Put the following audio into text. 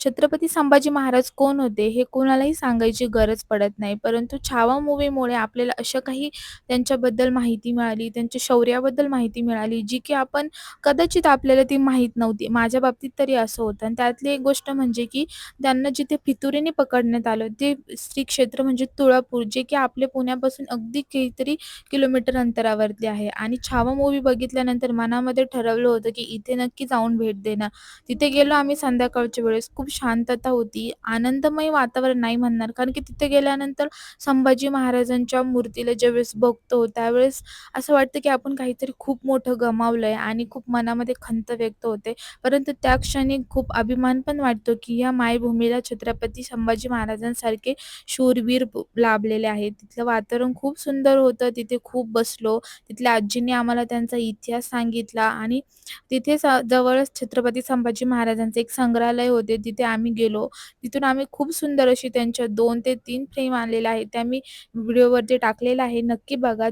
छत्रपती संभाजी महाराज कोण होते हे कोणालाही सांगायची गरज पडत नाही. परंतु छावा मूव्हीमुळे आपल्याला अशा काही त्यांच्याबद्दल माहिती मिळाली, त्यांच्या शौर्याबद्दल माहिती मिळाली, जी की आपण कदाचित आपल्याला ती माहीत नव्हती. माझ्या बाबतीत तरी असं होतं आणि त्यातली एक गोष्ट म्हणजे की त्यांना जिथे फितुरीने पकडण्यात आलं ते श्री क्षेत्र म्हणजे तुळापूर, जे की आपल्या पुण्यापासून अगदी काहीतरी किलोमीटर अंतरावरती आहे आणि छावा मूव्ही बघितल्यानंतर मनामध्ये ठरवलं होतं की इथे नक्की जाऊन भेट देणं. तिथे गेलो आम्ही संध्याकाळच्या वेळेस. खूप शांतता होती. आनंदमय वातावरण नाही म्हणणार, कारण की तिथे गेल्यानंतर संभाजी महाराजांच्या मूर्तीला ज्यावेळेस बघतो, त्यावेळेस असं वाटतं की आपण काहीतरी खूप मोठं गमावलंय आणि खूप मनामध्ये खंत व्यक्त होते. परंतु त्या क्षणी खूप अभिमान पण वाटतो की या मायभूमीला छत्रपती संभाजी महाराजांसारखे शूरवीर लाभलेले आहेत. तिथलं वातावरण खूप सुंदर होतं. तिथे खूप बसलो. तिथल्या आजींनी आम्हाला त्यांचा इतिहास सांगितला आणि तिथेच जवळच छत्रपती संभाजी महाराजांचे एक संग्रहालय होते. तिथे आम्ही गेलो. तिथून आम्ही खूप सुंदर अशी त्यांच्या 2 ते 3 फ्रेम आणलेल्या आहेत. त्या मी व्हिडिओवरती टाकलेल्या आहे. नक्की बघा.